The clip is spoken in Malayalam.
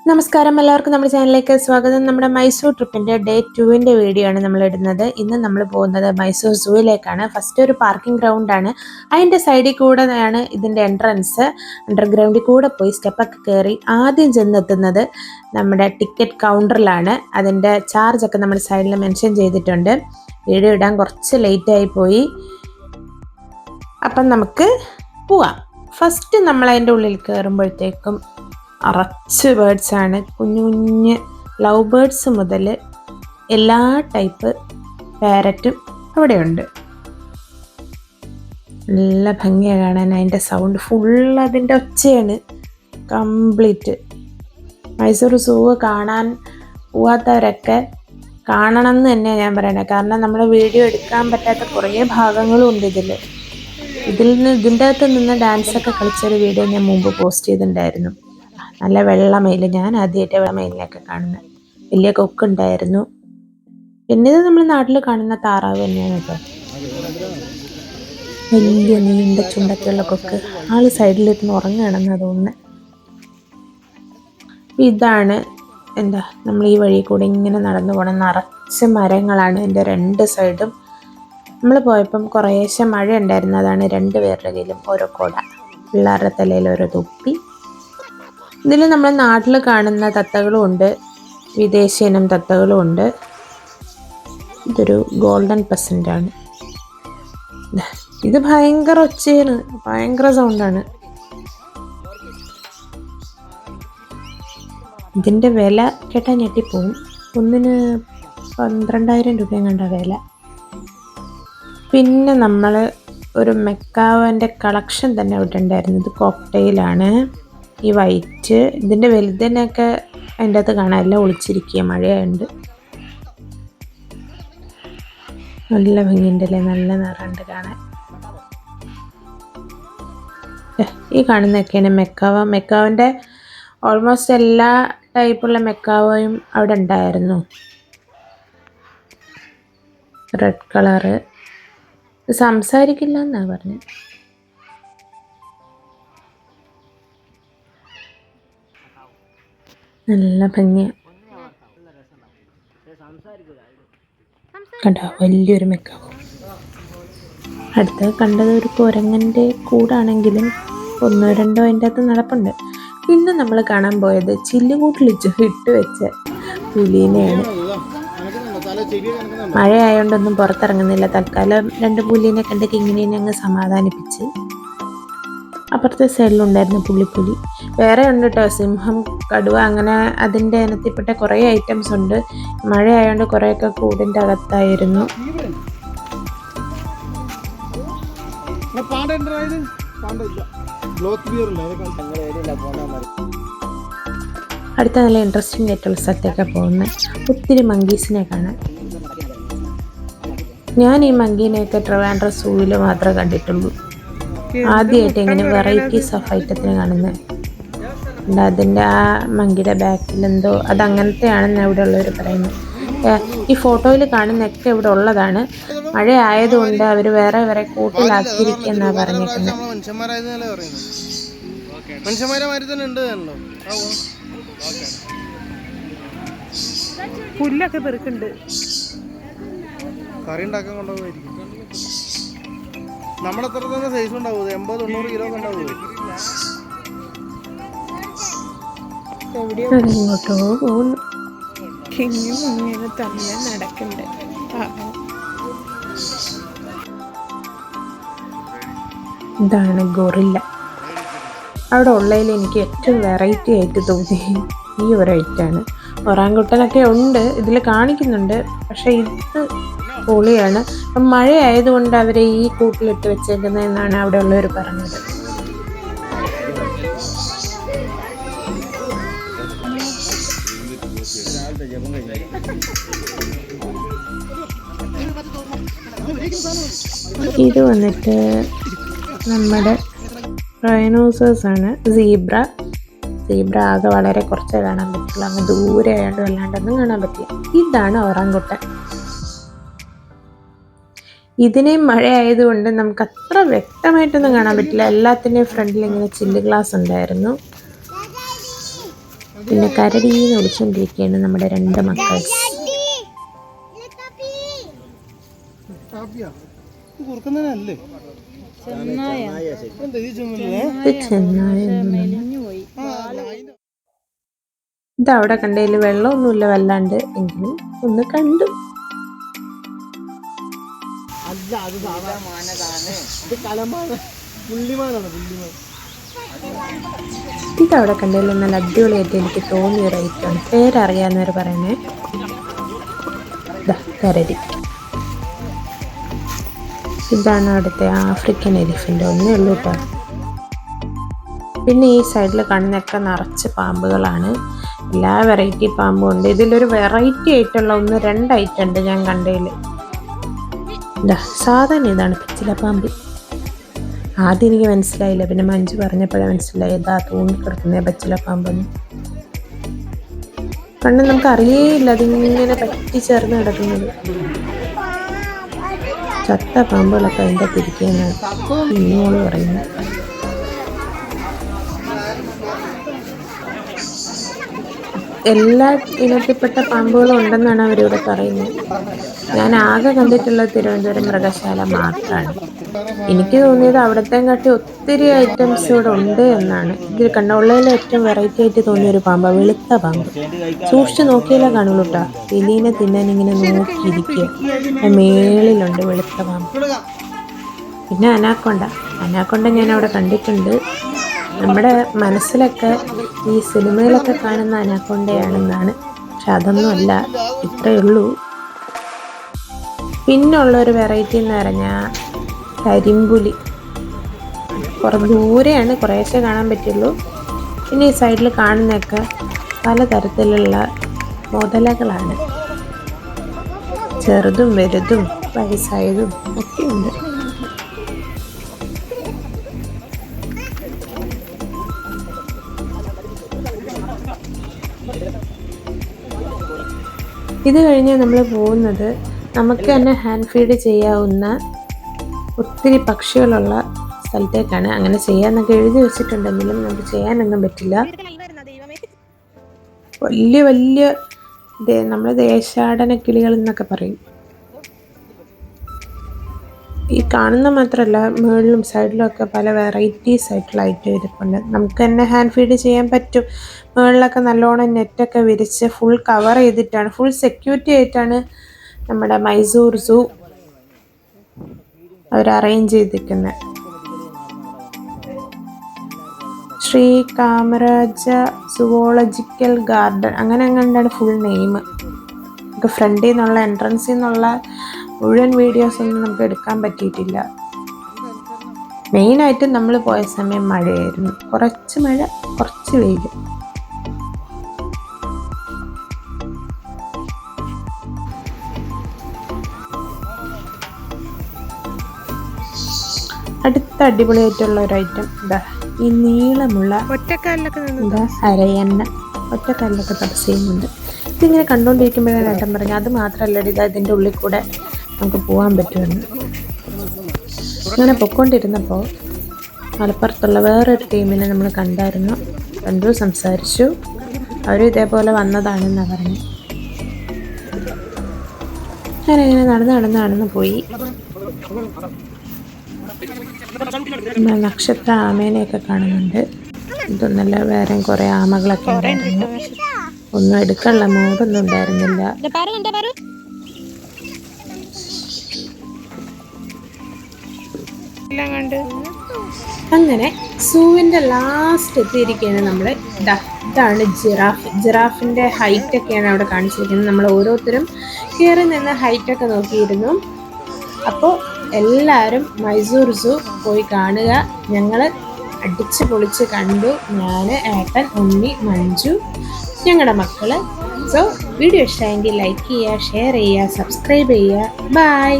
നമസ്കാരം, എല്ലാവർക്കും നമ്മുടെ ചാനലിലേക്ക് സ്വാഗതം. നമ്മുടെ മൈസൂർ ട്രിപ്പിൻ്റെ ഡേ 2 വീഡിയോ ആണ് നമ്മൾ ഇടുന്നത്. ഇന്ന് നമ്മൾ പോകുന്നത് മൈസൂർ സൂവിലേക്കാണ്. ഫസ്റ്റ് ഒരു പാർക്കിംഗ് ഗ്രൗണ്ടാണ്, അതിൻ്റെ സൈഡിൽ കൂടെയാണ് ഇതിൻ്റെ എൻട്രൻസ്. അണ്ടർഗ്രൗണ്ടിൽ കൂടെ പോയി സ്റ്റെപ്പൊക്കെ കയറി ആദ്യം ചെന്നെത്തുന്നത് നമ്മുടെ ടിക്കറ്റ് കൗണ്ടറിലാണ്. അതിൻ്റെ ചാർജൊക്കെ നമ്മൾ സൈഡിൽ മെൻഷൻ ചെയ്തിട്ടുണ്ട്. വീഡിയോ ഇടാൻ കുറച്ച് ലേറ്റായി പോയി. അപ്പം നമുക്ക് പോവാം. ഫസ്റ്റ് നമ്മൾ അതിൻ്റെ ഉള്ളിൽ കയറുമ്പോഴത്തേക്കും അറച്ച് ബേർഡ്സാണ്. കുഞ്ഞു കുഞ്ഞ് ലവ് ബേർഡ്സ് മുതൽ എല്ലാ ടൈപ്പ് പാരറ്റും അവിടെയുണ്ട്. നല്ല ഭംഗിയാണ് കാണാൻ. അതിൻ്റെ സൗണ്ട് ഫുൾ അതിൻ്റെ ഒച്ചയാണ് കംപ്ലീറ്റ്. മൈസൂർ സൂ കാണാൻ പോവാത്തവരൊക്കെ കാണണം എന്ന് തന്നെയാണ് ഞാൻ പറയണത്. കാരണം നമ്മൾ വീഡിയോ എടുക്കാൻ പറ്റാത്ത കുറേ ഭാഗങ്ങളും ഉണ്ട് ഇതിൻ്റെ അകത്ത് നിന്ന് ഡാൻസൊക്കെ കളിച്ചൊരു വീഡിയോ ഞാൻ മുമ്പ് പോസ്റ്റ് ചെയ്തിട്ടുണ്ടായിരുന്നു. നല്ല വെള്ളമയിൽ, ഞാൻ ആദ്യമായിട്ട് വെള്ളമയിലൊക്കെ കാണുന്നത്. വലിയ കൊക്കുണ്ടായിരുന്നു. പിന്നെ ഇത് നമ്മൾ നാട്ടിൽ കാണുന്ന താറാവ് തന്നെയാണ് കേട്ടോ. വലിയ നീണ്ട ചുണ്ടൊക്കെയുള്ള കൊക്ക്. ആള് സൈഡിലിരുന്ന് ഉറങ്ങുകയാണെന്ന് തോന്നുന്നത്. ഇതാണ് നമ്മൾ ഈ വഴി കൂടെ ഇങ്ങനെ നടന്നു പോകണം. നിറച്ച് മരങ്ങളാണ് എൻ്റെ രണ്ട് സൈഡും. നമ്മൾ പോയപ്പം കുറേശ്ശെ മഴ ഉണ്ടായിരുന്നു. അതാണ് രണ്ടുപേരുടെ കയ്യിലും ഓരോ കൊട, പിള്ളേരുടെ തലയിൽ ഓരോ തൊപ്പി. ഇതിൽ നമ്മൾ നാട്ടിൽ കാണുന്ന തത്തകളും ഉണ്ട്, വിദേശ ഇനം തത്തകളും ഉണ്ട്. ഇതൊരു ഗോൾഡൻ പെസൻ്റാണ്. ഇത് ഭയങ്കര ഒച്ചയാണ്, ഭയങ്കര സൗണ്ടാണ്. ഇതിൻ്റെ വില കേട്ടാൽ ഞെട്ടിപ്പോവും. ഒന്നിന് 12,000 രൂപയും കണ്ട വില. പിന്നെ നമ്മൾ ഒരു മെക്കാവൻ്റെ കളക്ഷൻ തന്നെ ഇവിടെ ഉണ്ടായിരുന്നു. ഇത് കോക്ടെയിലാണ്. ഈ വൈറ്റ്, ഇതിൻ്റെ വലുതിനൊക്കെ അതിൻ്റെ അകത്ത് കാണാൻ എല്ലാം ഒളിച്ചിരിക്കുക, മഴയുണ്ട്. നല്ല ഭംഗിയുണ്ടല്ലേ, നല്ല നിറമുണ്ട് കാണാൻ. ഈ കാണുന്നതൊക്കെയാണ് മെക്കാവൻ്റെ ഓൾമോസ്റ്റ് എല്ലാ ടൈപ്പുള്ള മെക്കാവയും അവിടെ ഉണ്ടായിരുന്നു. റെഡ് കളറ് സംസാരിക്കില്ല എന്നാണ് പറഞ്ഞത്. നല്ല ഭംഗിയാണ് കണ്ടോ, വലിയൊരു മെക്കാവ്. അടുത്ത് കണ്ടത് ഒരു കുരങ്ങൻ്റെ കൂടാണെങ്കിലും ഒന്നോ രണ്ടോ അതിൻ്റെ അകത്ത് നടപ്പുണ്ട്. പിന്നെ നമ്മൾ കാണാൻ പോയത് ചില്ലുകൂട്ടിൽ ഇട്ട് വെച്ച പുലീനെയാണ്. മഴയായോണ്ടൊന്നും പുറത്തിറങ്ങുന്നില്ല. തൽക്കാലം 2 പുലീനെ കണ്ട് കിങ്ങിനെ അങ്ങ് സമാധാനിപ്പിച്ച്. അപ്പുറത്തെ സൈഡിലുണ്ടായിരുന്നു പുള്ളിപ്പുലി. വേറെ ഉണ്ട് കേട്ടോ, സിംഹം, കടുവ, അങ്ങനെ അതിൻ്റെ ഇനത്തിൽപ്പെട്ട കുറേ ഐറ്റംസ് ഉണ്ട്. മഴയായതുകൊണ്ട് കുറേയൊക്കെ കൂടിൻ്റെ അകത്തായിരുന്നു. അടുത്ത നല്ല ഇൻട്രസ്റ്റിംഗ് ആയിട്ടുള്ള സ്ഥലത്തേക്കാണ് പോകുന്നത്. ഒത്തിരി മങ്കീസിനെ കാണാൻ. ഞാൻ ഈ മങ്കീനെയൊക്കെ ട്രിവാൻഡ്രം സൂവിൽ മാത്രമേ കണ്ടിട്ടുള്ളൂ. ആദ്യമായിട്ട് ഇങ്ങനെ വെറൈറ്റീസ് ഓഫ് ഐറ്റത്തിന് കാണുന്നത്. അതിൻ്റെ ആ മങ്കിയുടെ ബാക്കിലെന്തോ അതങ്ങനത്തെയാണെന്ന് ഇവിടെ ഉള്ളവർ പറയുന്നത്. ഈ ഫോട്ടോയിൽ കാണുന്നതൊക്കെ ഇവിടെ ഉള്ളതാണ്. മഴ ആയതുകൊണ്ട് അവർ വേറെ വേറെ കൂട്ടിലാക്കിയിരിക്കുന്നാണ് പറഞ്ഞിരിക്കുന്നത്. പുല്ലൊക്കെ പെറുക്കുന്നുണ്ട്. കറി ഉണ്ടാക്കാൻ കൊണ്ടുപോയിരിക്കും. നമ്മളെത്ര തന്നെ സൈസ് ഉണ്ടാവും, 80-90 കിലോ ഉണ്ടാവും. ഇങ്ങോട്ടോ പോകുന്നു. കിങ്ങിയും ഇങ്ങനെ തന്നെ നടക്കണ്ട്. ഇതാണ് ഗൊറില്ല. അവിടെ ഉള്ളതിൽ എനിക്ക് ഏറ്റവും വെറൈറ്റി ആയിട്ട് തോന്നി ഈ ഒരു ഐറ്റാണ്. ഒറാങ്കുട്ടനൊക്കെ ഉണ്ട്, ഇതിൽ കാണിക്കുന്നുണ്ട്. പക്ഷെ ഇത് പൊളിയാണ്. അപ്പം മഴയായതുകൊണ്ട് അവരെ ഈ കൂട്ടിലിട്ട് വെച്ചേക്കുന്നതെന്നാണ് അവിടെ ഉള്ളവർ പറഞ്ഞത്. ഇത് വന്നിട്ട് നമ്മുടെ റൈനോസേഴ്സ് ആണ്. സീബ്ര ആകെ വളരെ കുറച്ചേ കാണാൻ പറ്റുള്ളൂ. അങ്ങ് ദൂരെ ആയതുകൊണ്ട് വല്ലാണ്ടൊന്നും കാണാൻ പറ്റില്ല. ഇതാണ് ഒറാങ്കുട്ടൻ. ഇതിനെയും മഴയായതുകൊണ്ട് നമുക്ക് അത്ര വ്യക്തമായിട്ടൊന്നും കാണാൻ പറ്റില്ല. എല്ലാത്തിൻ്റെയും ഫ്രണ്ടിൽ ഇങ്ങനെ ചില്ല് ഗ്ലാസ് ഉണ്ടായിരുന്നു. പിന്നെ കരടിന്ന് വിളിച്ചുകൊണ്ടിരിക്കുകയാണ് നമ്മുടെ 2 മക്കൾ. ഇതവിടെ കണ്ടതിൽ വെള്ളമൊന്നുമില്ല വല്ലാണ്ട്, എങ്കിലും ഒന്ന് കണ്ടു. ഇതവിടെ കണ്ടതിൽ നല്ല അടിപൊളിയായിട്ട് എനിക്ക് തോന്നിയ ഒരു ഐറ്റമാണ്. പേരറിയാവുന്നവർ പറയണേ. കരടി. ഇതാണ് അവിടുത്തെ ആഫ്രിക്കൻ എലിഫന്റ്. ഒന്നേ ഉള്ളൂ കേട്ടോ. പിന്നെ ഈ സൈഡിൽ കാണുന്നതൊക്കെ നിറച്ച് പാമ്പുകളാണ്. എല്ലാ വെറൈറ്റി പാമ്പും ഉണ്ട്. ഇതിലൊരു വെറൈറ്റി ആയിട്ടുള്ള 1-2 ഐറ്റം ഉണ്ട് ഞാൻ കണ്ടതിൽ. സാധാരണ ഇതാണ് പിച്ചില പാമ്പ്. ആദ്യം എനിക്ക് മനസ്സിലായില്ല, പിന്നെ മഞ്ജു പറഞ്ഞപ്പോഴേ മനസ്സിലായി ഇതാ തൂങ്ങിക്കിടക്കുന്ന പച്ചില പാമ്പെന്ന്. കണ്ട് നമുക്ക് അറിയേയില്ല അതിങ്ങനെ പറ്റി ചേർന്ന് കിടക്കുന്നത്. ചത്ത പാമ്പുകളൊക്കെ അതിൻ്റെ തിരിക്കുകയെന്നാണ് ഇന്നോള് പറയുന്നത്. എല്ലാ ഇനത്തിൽപ്പെട്ട പാമ്പുകളും ഉണ്ടെന്നാണ് അവരിവിടെ പറയുന്നത്. ഞാൻ ആകെ കണ്ടിട്ടുള്ളത് തിരുവനന്തപുരം മൃഗശാല മാത്രമാണ്. എനിക്ക് തോന്നിയത് അവിടത്തെ കാട്ടി ഒത്തിരി ഐറ്റംസ് ഇവിടെ ഉണ്ട് എന്നാണ്. ഇതിൽ കണ്ടുള്ളതിൽ ഏറ്റവും വെറൈറ്റി ആയിട്ട് തോന്നിയൊരു പാമ്പ്, വെളുത്ത പാമ്പ്. സൂക്ഷിച്ച് നോക്കിയാലേ കാണുള്ളൂ കേട്ടോ. എലീനെ തിന്നാൻ ഇങ്ങനെ നോക്കിയിരിക്കുക. മേളിലുണ്ട് വെളുത്ത പാമ്പ്. പിന്നെ അനാക്കൊണ്ട ഞാൻ അവിടെ കണ്ടിട്ടുണ്ട്. നമ്മുടെ മനസ്സിലൊക്കെ ഈ സിനിമയിലൊക്കെ കാണുന്ന അനാക്കൊണ്ടയാണെന്നാണ്, പക്ഷെ അതൊന്നും അല്ല, ഇത്രയേ ഉള്ളൂ. പിന്നുള്ളൊരു വെറൈറ്റി എന്ന് പറഞ്ഞാൽ കരിമ്പുലി. കുറച്ച് ദൂരെയാണ്, കുറേശ്ശേ കാണാൻ പറ്റുള്ളൂ. പിന്നെ ഈ സൈഡിൽ കാണുന്നതൊക്കെ പലതരത്തിലുള്ള മുതലകളാണ്. ചെറുതും വലുതും വയസ്സായതും ഒക്കെ ഉണ്ട്. ഇത് കഴിഞ്ഞ് നമ്മൾ പോകുന്നത് നമുക്ക് തന്നെ ഹാൻഡ് ഫീഡ് ചെയ്യാവുന്ന ഒത്തിരി പക്ഷികളുള്ള സ്ഥലത്തേക്കാണ്. അങ്ങനെ ചെയ്യാന്നൊക്കെ എഴുതി വെച്ചിട്ടുണ്ടെങ്കിലും നമുക്ക് ചെയ്യാനൊന്നും പറ്റില്ല. വലിയ വലിയ നമ്മൾ ദേശാടന കിളികൾ എന്നൊക്കെ പറയും. ഈ കാണുന്ന മാത്രമല്ല, മുകളിലും സൈഡിലും ഒക്കെ പല വെറൈറ്റീസ് ആയിട്ടുള്ള ഐറ്റം ഇരിപ്പുണ്ട്. നമുക്ക് തന്നെ ഹാൻഡ് ഫീഡ് ചെയ്യാൻ പറ്റും. മുകളിലൊക്കെ നല്ലോണം നെറ്റൊക്കെ വിരിച്ച് ഫുൾ കവർ ചെയ്തിട്ടാണ്, ഫുൾ സെക്യൂരിറ്റി ആയിട്ടാണ് നമ്മുടെ മൈസൂർ സൂ അവർ അറേഞ്ച് ചെയ്തിരിക്കുന്നത്. ശ്രീ കാമരാജ സുവോളജിക്കൽ ഗാർഡൻ അങ്ങനെ അങ്ങനെയാണ് ഫുൾ നെയിം. നമുക്ക് ഫ്രണ്ടിൽ നിന്നുള്ള എൻട്രൻസിൽ നിന്നുള്ള മുഴുവൻ വീഡിയോസ് ഒന്നും നമുക്ക് എടുക്കാൻ പറ്റിയിട്ടില്ല. മെയിനായിട്ടും നമ്മൾ പോയ സമയം മഴയായിരുന്നു. കുറച്ച് മഴ, കുറച്ച് വെയിൽ. അടുത്ത അടിപൊളിയായിട്ടുള്ള ഒരു ഐറ്റം ഇതാ ഈ നീളമുള്ള എന്താ അരയണ്ണ. ഒറ്റക്കാലിലൊക്കെ തപസ് ചെയ്യുന്നുണ്ട്. ഇതിങ്ങനെ കണ്ടുകൊണ്ടിരിക്കുമ്പോഴാണ് ഏട്ടൻ പറഞ്ഞു അത് മാത്രമല്ല ഇതാ ഇതിൻ്റെ ഉള്ളിൽ കൂടെ നമുക്ക് പോകാൻ പറ്റുമെന്ന്. അങ്ങനെ പൊയ്ക്കൊണ്ടിരുന്നപ്പോൾ മലപ്പുറത്തുള്ള വേറൊരു ടീമിനെ നമ്മൾ കണ്ടു, സംസാരിച്ചു. അവർ ഇതേപോലെ വന്നതാണെന്നാണ് പറഞ്ഞു. ഞാനങ്ങനെ നടന്ന് പോയി. നക്ഷത്ര ആമേനെയൊക്കെ കാണുന്നുണ്ട്. ഇതൊന്നല്ല, വേറെ കുറേ ആമകളൊക്കെ ഉണ്ടായിരുന്നു. ഒന്നും എടുക്കാനുള്ള മൂടൊന്നും ഉണ്ടായിരുന്നില്ല. അങ്ങനെ സൂവിൻ്റെ ലാസ്റ്റ് എത്തിയിരിക്കുകയാണ് നമ്മൾ. ഇതാണ് ജിറാഫിൻ്റെ ഹൈറ്റൊക്കെയാണ് അവിടെ കാണിച്ചിരിക്കുന്നത്. നമ്മൾ ഓരോരുത്തരും കയറി നിന്ന് ഹൈറ്റൊക്കെ നോക്കിയിരുന്നു. അപ്പോൾ എല്ലാവരും മൈസൂർ സൂ പോയി കാണുക. ഞങ്ങൾ അടിച്ച് പൊളിച്ച് കണ്ടു. ഞാൻ, ഏട്ടൻ, ഉണ്ണി, മഞ്ജു, ഞങ്ങളുടെ മക്കൾ. സോ വീഡിയോ ഇഷ്ടമായെങ്കിൽ ലൈക്ക് ചെയ്യുക, ഷെയർ ചെയ്യുക, സബ്സ്ക്രൈബ് ചെയ്യുക. ബൈ.